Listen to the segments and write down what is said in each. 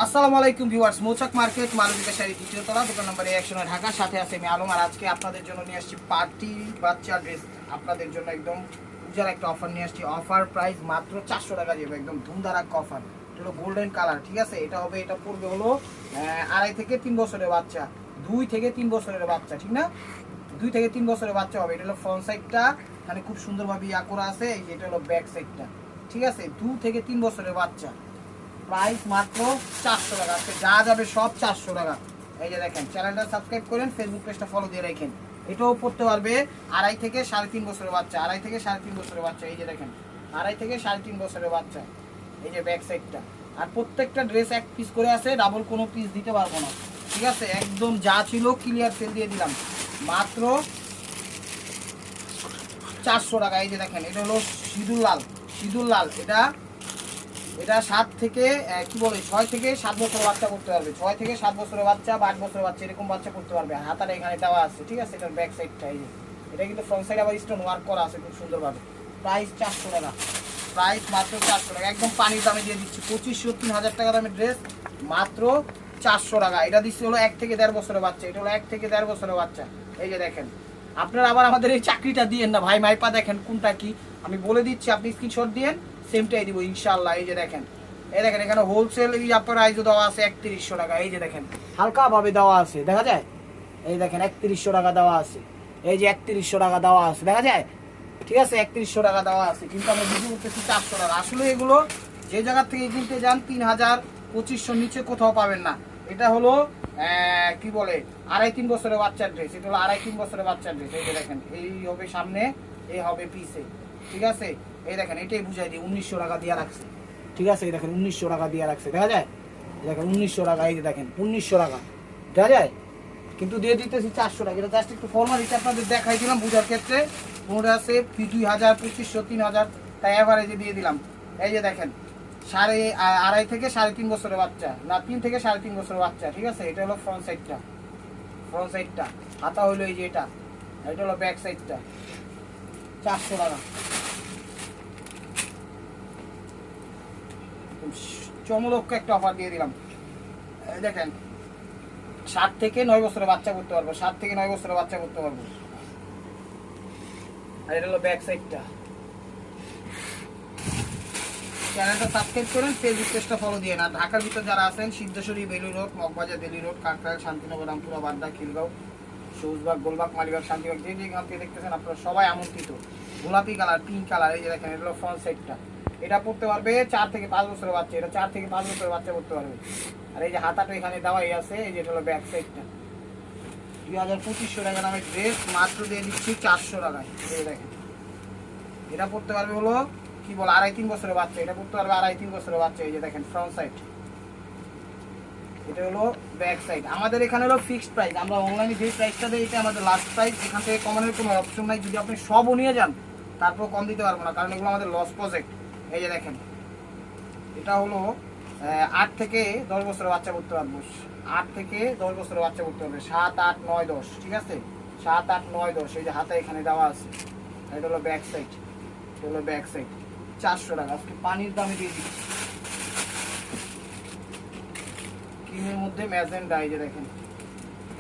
আসসালামু আলাইকুম ভিউয়ার্স, মৌচাক মার্কেট মালবিকা শাড়ি দ্বিতীয় তলা, দোকান নম্বর 100 ঢাকা। সাথে আছে আমি আলম। আর আজকে আপনাদের জন্য নিয়ে আসছি পার্টি বাচ্চা ড্রেস। আপনাদের জন্য একদম উজার একটা অফার নিয়ে আসছি। অফার প্রাইস মাত্র 400 টাকা যাবে, একদম ধুমধারাক অফার। এটা হলো গোল্ডেন কালার, ঠিক আছে? এটা হবে, এটা পড়বে হলো 2.5 থেকে 3 বছরের বাচ্চা, 2 থেকে 3 বছরের বাচ্চা, ঠিক না? 2 থেকে 3 বছরের বাচ্চা হবে। এটা হলো ফ্রন্ট সাইডটা, মানে খুব সুন্দরভাবে ইয়া করা আছে। এই যে এটা হলো ব্যাক সাইডটা, ঠিক আছে? 2 থেকে 3 বছরের বাচ্চা, প্রাইস মাত্র 400 টাকা। আজকে যা যাবে সব 400 টাকা। এই যে দেখেন, চ্যানেলটা সাবস্ক্রাইব করেন, ফেসবুক পেজটা ফলো দিয়ে রাখেন। এটাও পড়তে পারবে 2.5 থেকে 3.5 বছরের বাচ্চা, 2.5 থেকে 3.5 বছরের বাচ্চা। এই যে দেখেন, 2.5 থেকে 3.5 বছরের বাচ্চা। এই যে ব্যাক সাইডটা। আর প্রত্যেকটা ড্রেস এক পিস করে আছে, ডাবল কোনো পিস দিতে পারবো না, ঠিক আছে? একদম যা ছিল ক্লিয়ার সেল দিয়ে দিলাম মাত্র 400 টাকা। এই যে দেখেন, এটা হলো সিঁদুর লাল, সিঁদুর লাল। এটা 7 থেকে 6 থেকে 7 বছরের বাচ্চা করতে পারবে। 6 থেকে 7 বছরের বাচ্চা বা 8 বছরের বাচ্চা এরকম বাচ্চা করতে পারবে। হাতাটা এখানে দেওয়া আছে, ঠিক আছে? এটার ব্যাক সাইডটা এই যে, এটা কিন্তু ফ্রন্ট সাইড আবার স্টোন ওয়ার্ক করা আছে খুব সুন্দরভাবে। প্রাইস 400 টাকা, প্রাইস মাত্র 400 টাকা। একদম পানির দামে দিয়ে দিচ্ছি। 2500-3000 টাকা দামের ড্রেস মাত্র 400 টাকা। এটা দিচ্ছি হলো 1 থেকে 1.5 বছরের বাচ্চা। এটা হলো 1 থেকে 1.5 বছরের বাচ্চা। এই যে দেখেন, আপনারা আবার আমাদের এই চাকরিটা দিয়েন না ভাই, মাইপা দেখেন কোনটা কি আমি বলে দিচ্ছি, আপনি স্ক্রিনশট দিয়েন, সেমটাই দিব ইনশাআল্লাহ। এই যে দেখেন, এই দেখেন, এখানে হোলসেল এই আপনার আইজও দেওয়া আছে 3100 টাকা। এই যে দেখেন, হালকা ভাবে দেওয়া আছে, দেখা যায়? এই দেখেন 3100 টাকা দেওয়া আছে। এই যে 3100 টাকা দেওয়া আছে, দেখা যায়? ঠিক আছে, 3100 টাকা দেওয়া আছে, কিন্তু আমরা বিক্রি করতেছি 400 টাকা। আসলে এগুলো যে জায়গা থেকে কিনতে যান 3000 2500 নিচে কোথাও পাবেন না। এটা হলো 2.5-3 বছরের বাচ্চার ড্রেস। এটা হলো 2.5-3 বছরের বাচ্চার ড্রেস। এই যে দেখেন, এই হবে সামনে, এই হবে পিছে, ঠিক আছে? এই দেখেন, এটাই বুঝাই দিই, 1900 টাকা দিয়ে রাখছে, ঠিক আছে? এই দেখেন 1900 টাকা দিয়ে রাখছে, দেখা যায়? দেখেন 1900 টাকা। এই যে দেখেন 1900 টাকা, দেখা যায়? কিন্তু দিয়ে দিতেছি 400 টাকা। এটা জাস্ট একটু ফর্মালিটি আপনাদের দেখাই দিলাম বোঝার ক্ষেত্রে। কোনোটা আছে 2000 2500 3000, তাই অ্যাভারেজে দিয়ে দিলাম। এই যে দেখেন, 2.5 থেকে 3.5 বছরের বাচ্চা, না 3 থেকে 3.5 বছরের বাচ্চা, ঠিক আছে? এটা হলো ফ্রন্ট সাইডটা, ফ্রন্ট সাইডটা। হাতা হইলো এই যে এটা, এটা হলো ব্যাক সাইডটা। 400 টাকা, চমলক্ষ একটা অফার দিয়ে দিলাম। দেখেন, 7 থেকে 9 বছরের বাচ্চা করতে পারবো, 7 থেকে 9 বছরের বাচ্চা করতে পারবো। আর এটা হলো ব্যাক সাইডটা। চ্যানেলটা সাবস্ক্রাইব করেন, ফেসবুক পেজটা ফলো দিয়ে না। ঢাকার ভিতর যারা আছেন, সিদ্ধেশ্বরী, বেলুড় রোড, মগবাজার, দিল্লি রোড, কাকরাইল, শান্তিনগর, রামপুরা, বাড্ডা, খিলগাঁও, সবুজবাগ, গোলবাগ, মালিবাগ, শান্তিবাগ, যে যেখান থেকে দেখতেছেন আপনারা সবাই আমন্ত্রিত। গোলাপি কালার, পিঙ্ক কালার। এই যে দেখেন, এটা হলো ফ্রন্ট সাইডটা। এটা পড়তে পারবে 4 থেকে 5 বছরের বাচ্চা। এটা 4 থেকে 5 বছরের বাচ্চা করতে পারবে। আর এই যে হাতাটা এখানে দেওয়াই আছে। এই যে এটা হলো ব্যাক সাইডটা। 2500 টাকা দামের ড্রেস মাত্র দিয়ে দিচ্ছি 400 টাকায়। এই দেখেন, এটা পড়তে পারবে হলো 2.5-3 বছরের বাচ্চা। এটা পড়তে পারবে 2.5-3 বছরের বাচ্চা। এই যে দেখেন ফ্রন্ট সাইড, এটা হলো ব্যাক সাইড। আমাদের এখানে হলো ফিক্সড প্রাইস, আমরা অনলাইনে যে প্রাইসটা দিই এটা আমাদের লাস্ট প্রাইস। এখান থেকে কমানোর কোনো অপশন নাই। যদি আপনি সবও নিয়ে যান তারপর কম দিতে পারবো না, কারণ এগুলো আমাদের লস প্রজেক্ট। এই যে দেখেন, এটা হলো 8 থেকে 10 বছরের বাচ্চা করতে পারবো, 8 থেকে 10 বছরের বাচ্চা করতে পারবে। 7 8 9 10, ঠিক আছে? 7 8 9 10। এই যে হাতে এখানে দেওয়া আছে। এটা হলো ব্যাক সাইড, এটা হলো ব্যাক সাইড। 400 টাকা। আজকে পানির দামে দিয়ে দিচ্ছি, ক্রিমের মধ্যে ম্যাজেন্ডা। এই যে দেখেন,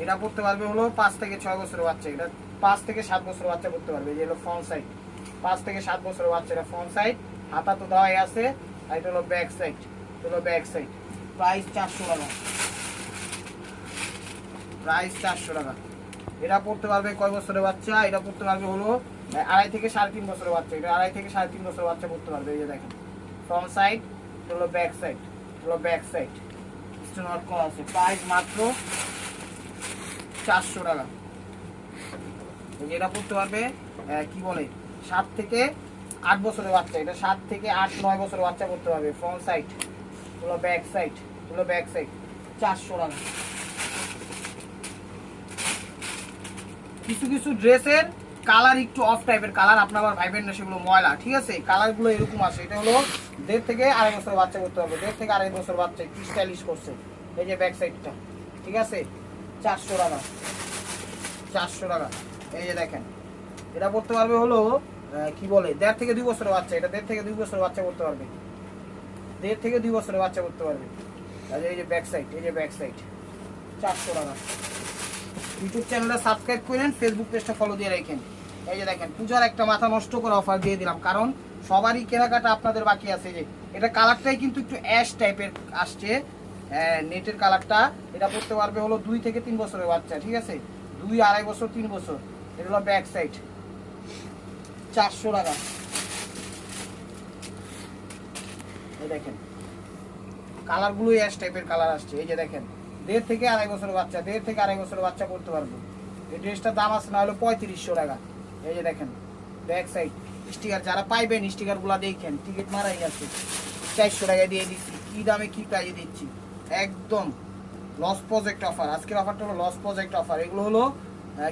এটা করতে পারবে হলো 5 থেকে 6 বছরের বাচ্চা। এটা 5 থেকে 7 বছরের বাচ্চা করতে পারবে। এই যে হলো ফ্রন্ট সাইড, 5 থেকে 7 বছরের বাচ্চা। এটা ফ্রন্ট সাইড, হাতা তো দেওয়াই আছে। আর এটা হলো ব্যাক সাইড, এটা হলো ব্যাক সাইড। প্রাইস 400 টাকা, প্রাইস 400 টাকা। এটা পড়তে পারবে কয় বছরের বাচ্চা? এটা পড়তে পারবে হলো 2.5 থেকে 3.5 বছরের বাচ্চা। এটা 2.5 থেকে 3.5 বছরের বাচ্চা করতে পারবে। এই যে দেখেন, ফ্রন্ট সাইড, এটা হলো ব্যাক সাইড, এটা হলো ব্যাক সাইড, স্টোন ওয়ার্ক করা আছে। প্রাইস মাত্র 400 টাকা। এটা পড়তে পারবে 7 থেকে 8 বছরের বাচ্চা। এটা 7 থেকে 8 9 বছরের বাচ্চা করতে পারবে। ফ্রন্ট সাইড, হলো ব্যাক সাইড, হলো ব্যাক সাইড। 400 টাকা। কিছু কিছু ড্রেসের কালার একটু অফ টাইপের কালার, আপনার আবার ভাইবেন না, সেগুলো ময়লা, ঠিক আছে? কালারগুলো এরকম আছে। এটা হলো 1.5 থেকে 2.5 বছরের বাচ্চা করতে পারবে। 1.5 থেকে 2.5 বছর বাচ্চা একটু স্টাইলিশ করছে। এই যে ব্যাক সাইডটা, ঠিক আছে? 400 টাকা, 400 টাকা। এই যে দেখেন, এটা পড়তে পারবে হলো 1.5 থেকে 2 বছরের বাচ্চা। এটা 1.5 থেকে 2 বছরের বাচ্চা করতে পারবে, 1.5 থেকে 2 বছরের বাচ্চা করতে পারবে। এই যে ব্যাক সাইড, এই যে ব্যাক সাইড 400 টাকা। ইউটিউব চ্যানেলটা সাবস্ক্রাইব করেন, ফেসবুক পেজটা ফলো দিয়ে রাখেন। এই যে দেখেন পূজার একটা মাথা নষ্ট করে অফার দিয়ে দিলাম, কারণ সবারই কেনাকাটা আপনাদের বাকি আছে। যে এটা কালারটাই কিন্তু একটু অ্যাশ টাইপের আসছে, নেটের কালারটা। এটা পড়তে পারবে হলো 2 থেকে 3 বছরের বাচ্চা, ঠিক আছে, 2, 2.5 বছর, 3 বছর। এটা হলো ব্যাক সাইড 400 টাকা। এই দেখেন কালারগুলো অ্যাশ টাইপের কালার আসছে। এই যে দেখেন 1.5 থেকে 2.5 বছরের বাচ্চা, 1.5 থেকে 2.5 বছরের বাচ্চা পড়তে পারবো। এই ড্রেসটার দাম আছে না হলো 3500 টাকা। এই যে দেখেন ব্যাক সাইড স্টিকার, যারা পাইবেন স্টিকারগুলো দেখেন, টিকিট মারাই আছে। 400 টাকায় দিয়ে দিচ্ছি। কি দামে কি প্রাইজে দিচ্ছি, একদম লস প্রজেক্ট অফার। আজকের অফারটা হলো লস প্রজেক্ট অফার। এগুলো হলো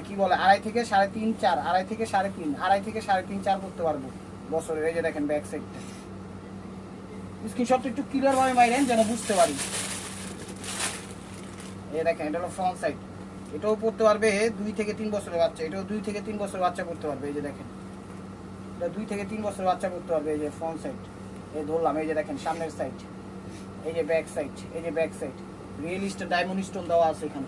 কি বলে 2.5 থেকে 3.5, 4, 2.5 থেকে 3.5, 2.5 থেকে 3.5, 4 করতে পারবো বছরের। এই যে দেখেন ব্যাক সাইডটা, স্ক্রিনশটটা একটু ক্লিয়ার ভাবে মাইরেন যেন বুঝতে পারি। এই দেখেন এটা হলো ফ্রন্ট সাইড, এটাও পড়তে পারবে 2 থেকে 3 বছরের বাচ্চা, এটাও 2 থেকে 3 বছরের বাচ্চা পড়তে পারবে। এই যে দেখেন এটা 2 থেকে 3 বছরের বাচ্চা পড়তে পারবে। এই যে ফ্রন্ট সাইড, এই ধরলাম। এই যে দেখেন সামনের সাইড, এই যে ব্যাক সাইড, এই যে back side real stone diamond stone দেওয়া আছে এখানে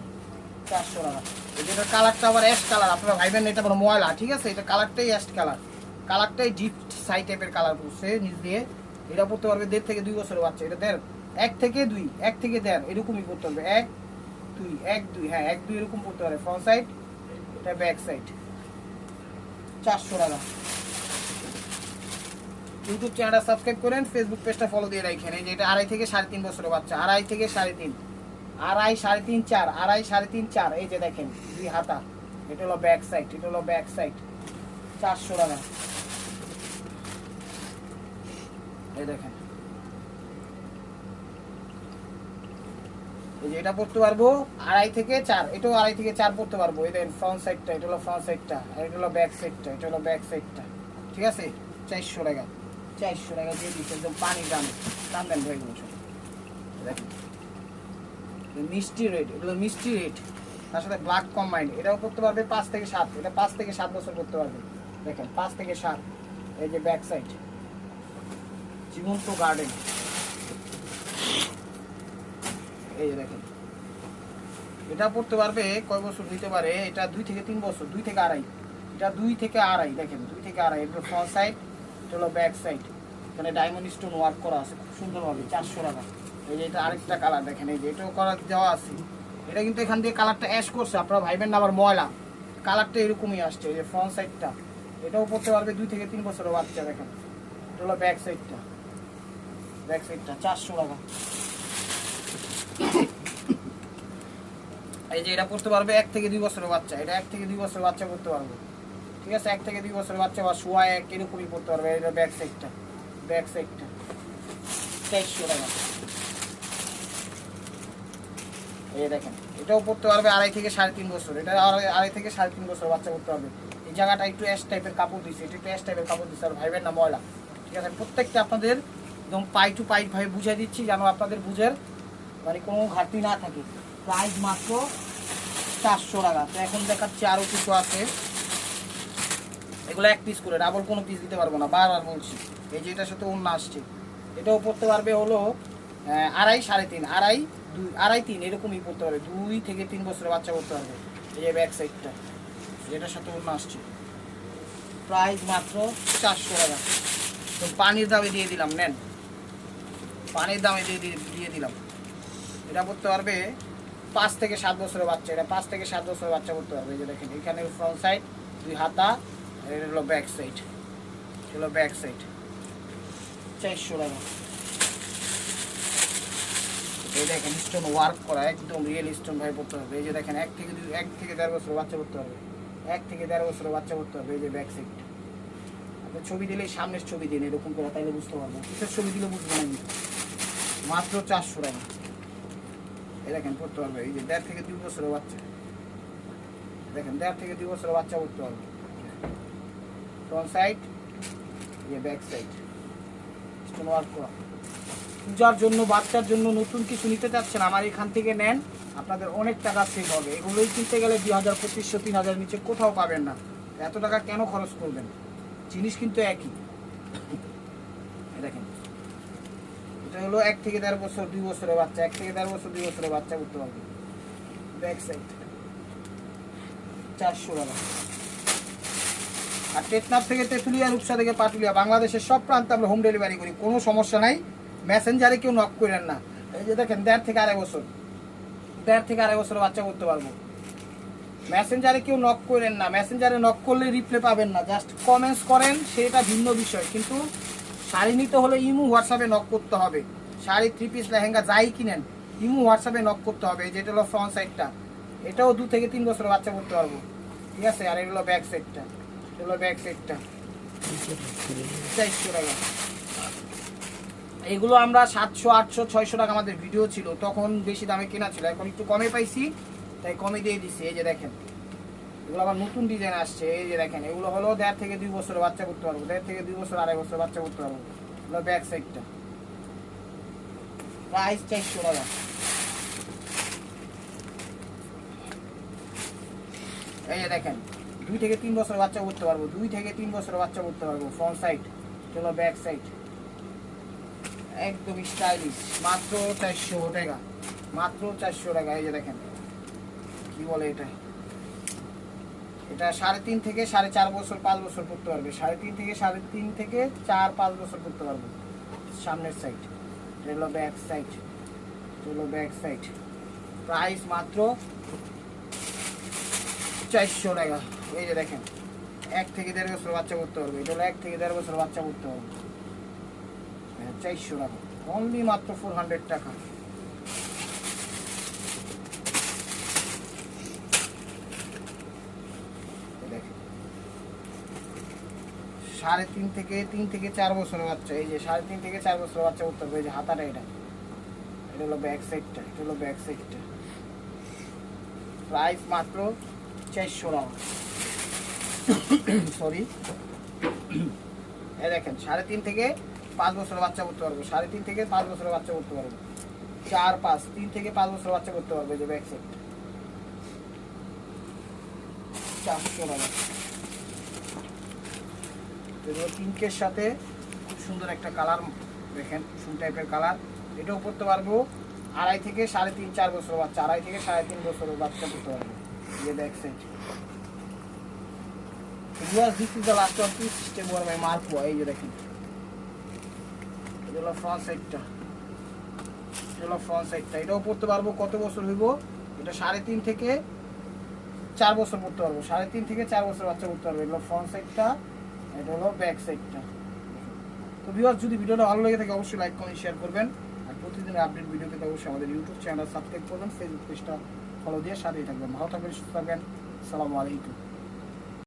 400 টাকা। এই যে এটার কালারটা আবার অ্যাশ কালার, আপনারা ভাইবেন এটা আবার ময়লা, ঠিক আছে, এটা কালারটাই অ্যাশ কালার, কালারটাই ডিপ সাই টাইপের কালার পড়ছে নিচ দিয়ে। এটা পড়তে পারবে 1.5 থেকে 2 বছরের বাচ্চা। এটা 1 থেকে 2, 1 থেকে 1.5 এরকমই পড়তে পারবে। 1, 2, 1, 2, হ্যাঁ 1, 2 এরকম পড়তে পারে। ফ্রন্ট সাইড, এটা ব্যাক সাইড 400 টাকা। ইউটিউব চ্যানেলটা সাবস্ক্রাইব করেন, ফেসবুক পেজটা ফলো দিয়ে রাখেন। এই যে এটা 2.5 থেকে 3.5 বছরের বাচ্চা, 2.5 থেকে 3.5, 2.5, 3.5, 4, 2.5, 3.5, 4। এই যে দেখেন 2 হাতা, এটা হলো ব্যাক সাইড, এটা হলো ব্যাক সাইড 400 টাকা। এই দেখেন এই যে এটা পড়তে পারবো 2.5 থেকে 4, এটাও 2.5 থেকে 4 পড়তে পারবো। এই দেখেন ফ্রন্ট সাইডটা, এটা হলো ফ্রন্ট সাইডটা, আর এটা হলো ব্যাক সাইডটা, এটা হলো ব্যাক সাইডটা, ঠিক আছে। 400 টাকা, 400 টাকা দিয়ে দিচ্ছে একদম পানির দামে। দাম দেন ভাই বলছো, দেখেন মিষ্টি রেড, এগুলো মিষ্টি রেড, তার সাথে ব্ল্যাক কম্বাইন্ড। এটাও করতে পারবে 5 থেকে 7, এটা 5 থেকে 7 বছর করতে পারবে। দেখেন 5 থেকে 7। এই যে ব্যাক সাইড জীবন্ত গার্ডেন, এই যে দেখেন এটা পড়তে পারবে কয় বছর দিতে পারে, এটা 2 থেকে 3 বছর, 2 থেকে 2.5, এটা 2 থেকে 2.5, দেখেন 2 থেকে 2.5। এটা ফ্রন্ট সাইড, এটা হলো ব্যাক সাইড, এখানে ডায়মন্ড স্টোন ওয়ার্ক করা আছে খুব সুন্দরভাবে 400 টাকা। এই যে এটা আরেকটা কালার দেখেন, এই যে এটাও করা দেওয়া আছে। এটা কিন্তু এখান দিয়ে কালারটা অ্যাশ করছে, আপনারা ভাইবেন না আবার ময়লা, কালারটা এরকমই আসছে। এই যে ফ্রন্ট সাইডটা, এটাও পড়তে পারবে 2 থেকে 3 বছরের বাচ্চা। দেখেন এটা হলো ব্যাক সাইডটা, ব্যাক সাইডটা 400 টাকা। এই যে এটা পড়তে পারবে 1 থেকে 2 বছরের বাচ্চা, এটা 1 থেকে 2 বছরের বাচ্চা পড়তে পারবে, ঠিক আছে। 1 থেকে 2 বছরের বাচ্চা বা সোয়া 1 এরকমই পড়তে পারবে। এটা ব্যাক সাইডটা, ব্যাক সাইডটা 400 টাকা। এই দেখেন এটাও পড়তে পারবে 2.5 থেকে 3.5 বছর, এটা 2.5 থেকে 3.5 বছর বাচ্চা পড়তে পারবে। এই জায়গাটা একটু অ্যাশ টাইপের কাপড় দিচ্ছে, এটা একটু অ্যাশ টাইপের কাপড় দিচ্ছে, আর ভাইবেন না ময়লা, ঠিক আছে। প্রত্যেকটা আপনাদের একদম পাই টু পাই ভাবে বুঝাই দিচ্ছি, যেন আপনাদের বুঝের মানে কোনো ঘাটতি না থাকে। প্রাইস মাত্র 400 টাকা। তো এখন দেখাচ্ছি আরও কিছু আছে, এগুলো 1 পিস করে, ডাবল কোনো পিস দিতে পারবো না, বারবার বলছি। এই যে এটার সাথে অন্য আসছে, এটাও পড়তে পারবে হলো 2.5, 3.5, 2.5, 2.5, 3 এরকমই পড়তে পারবে। 2 থেকে 3 বছরের বাচ্চা পড়তে পারবে। এই যে ব্যাক সাইডটা, যেটার সাথে অন্য আসছে, প্রাইস মাত্র 400 টাকা। তো পানির দামে দিয়ে দিলাম, নেন পানির দামে দিয়ে দিলাম। এটা পড়তে পারবে 5 থেকে 7 বছরের বাচ্চা, এটা 5 থেকে 7 বছরের বাচ্চা পড়তে পারবে। এই যে দেখেন এখানে ফ্রন্ট সাইড, 2 হাতা, এটা হলো ব্যাক সাইড, হলো ব্যাক সাইড 400 টাকা। এই দেখেন স্টোন ওয়ার্ক করা, একদম রিয়েল স্টোন ভাই পড়তে হবে। এই যে দেখেন 1 থেকে 1.5 বছরের বাচ্চা পড়তে হবে, 1 থেকে 1.5 বছরের বাচ্চা পড়তে হবে। এই যে ব্যাক সাইড, আপনি ছবি দিলে সামনের ছবি দিন এরকম করে, তাইলে বুঝতে পারবো, কিসের ছবি দিলে বুঝবেন না। মাত্র 400 টাকা। এই দেখেন পড়তে পারবে, এই যে 1.5 থেকে 2 বছরের বাচ্চা, দেখেন 1.5 থেকে 2 বছরের বাচ্চা পড়তে পারবে। ফ্রন্ট সাইড, এই ব্যাক সাইড স্টোন ওয়ার্ক করা। পূজার জন্য, বাচ্চার জন্য নতুন কিছু নিতে চাচ্ছেন, আমার এখান থেকে নেন, আপনাদের অনেক টাকা সেভ হবে। এগুলোই কিনতে গেলে 2000, 2500, 3000 নিচে কোথাও পাবেন না। এত টাকা কেন খরচ করবেন, জিনিস কিন্তু একই। দেখেন এটা এটা হলো 1 থেকে 1.5 বছর 2 বছরের বাচ্চা, 1 থেকে 1.5 বছর 2 বছরের বাচ্চা করতে পারবে। ব্যাক সাইড 400 টাকা। আর টেকনাফ থেকে তেঁতুলিয়া, রূপসা থেকে পাটুলিয়া, বাংলাদেশের সব প্রান্তে আমরা হোম ডেলিভারি করি, কোনো সমস্যা নাই। মেসেঞ্জারে কেউ নক করেন না। এই যে দেখেন 1.5 থেকে 2.5 বছর, 1.5 থেকে 2.5 বছরের বাচ্চা করতে পারবো। মেসেঞ্জারে কেউ নক করেন না, মেসেঞ্জারে নক করলে রিপ্লাই পাবেন না, জাস্ট কমেন্টস করেন, সেটা ভিন্ন বিষয়। কিন্তু শাড়ি নিতে হলে ইমু হোয়াটসঅ্যাপে নক করতে হবে। শাড়ি, 3 পিস, লেহেঙ্গা যাই কিনেন ইমু হোয়াটসঅ্যাপে নক করতে হবে। যেটা হলো ফ্রন্ট সাইডটা, এটাও 2 থেকে 3 বছরের বাচ্চা করতে পারবো, ঠিক আছে। আর এগুলো ব্যাক সাইডটা, এগুলো ব্যাক সাইডটা 400 টাকা। এগুলো আমরা 700, 800, 600 টাকা আমাদের ভিডিও ছিল, তখন বেশি দামে কেনা ছিল, এখন একটু কমে পাইছি তাই কমে দিয়ে দিচ্ছি। এই যে দেখেন এগুলো আবার নতুন ডিজাইন আসছে। এই যে দেখেন এগুলো হলো 1.5 থেকে 2 বছরের বাচ্চা করতে পারবো, 1.5 থেকে 2 বছর, 2.5 বছরের বাচ্চা করতে পারবো। এগুলো ব্যাক সাইডটা, প্রাইস 400 টাকা। এই যে দেখেন 2 থেকে 3 বছরের বাচ্চা করতে পারবো, 2 থেকে 3 বছরের বাচ্চা করতে পারবো। ফ্রন্ট সাইড, চলো ব্যাক সাইড, একদম স্টাইলিশ, মাত্র 400 টাকা, মাত্র 400 টাকা। এই যে দেখেন কি বলে এটা, এটা 3.5 থেকে 4.5 বছর, 5 বছর করতে পারবে। 3.5 থেকে 3.5 থেকে 4-5 বছর করতে পারবো। সামনের সাইড, এটা হলো ব্যাক সাইড, চলো ব্যাক সাইড, প্রাইস মাত্র 400 টাকা। এই যে দেখেন 1 থেকে 1.5 বছর বাচ্চা করতে পারবে, এটা হলো 1 থেকে 1.5 বছর বাচ্চা করতে পারবে। 400 টাকা, অনলি মাত্র 400 টাকা। দেখেন 3.5 থেকে 3 থেকে 4 বছরের বাচ্চা, এই যে 3.5 থেকে 4 বছরের বাচ্চা করতে হবে। এই যে হাতাটা, এটা হলো ব্যাক সাইডটা, এটা হলো ব্যাক সাইডটা, প্রাইস মাত্র 400 টাকা। সরি, এই দেখেন 3.5 থেকে 5 বছরের বাচ্চা করতে পারবো, 3.5 থেকে 5 বছরের বাচ্চা করতে পারবো, 4-5, 3 থেকে 5 বছরের বাচ্চা করতে পারবো। এই যে ব্যাক সাইড 400 টাকা। এগুলো পিঙ্কের সাথে খুব সুন্দর একটা কালার, দেখেন কুসুম টাইপের কালার, এটাও করতে পারবো। 2.5 থেকে 3.5, 4 বছরের বাচ্চা, 2.5 থেকে 3.5 বছরের বাচ্চা করতে পারবো। ये back side this is the last of this system war my mark हुआ। এই যে দেখেন এটা হলো ফ্রন্ট সাইডটা, এটা হলো ফ্রন্ট সাইডটা, এটাও পড়তে পারবো। কত বছর হইব এটা? 3.5 থেকে 4 বছর পড়তে পারবো, 3.5 থেকে 4 বছর বাচ্চা করতে পারবো। এটা হলো ফ্রন্ট সাইডটা, এটা হলো ব্যাক সাইডটা। তো ভিউয়ার্স, যদি ভিডিওটা ভালো লেগে থাকে অবশ্যই লাইক কমেন্ট শেয়ার করবেন। আর প্রতিদিনের আপডেট ভিডিও পেতে অবশ্যই আমাদের ইউটিউব চ্যানেল সাবস্ক্রাইব করবেন, ফেসবুক পেজটা ফলো দিয়ে সাথেই থাকবেন। ভালো থাকবেন, সুস্থ থাকবেন, আসসালামু আলাইকুম।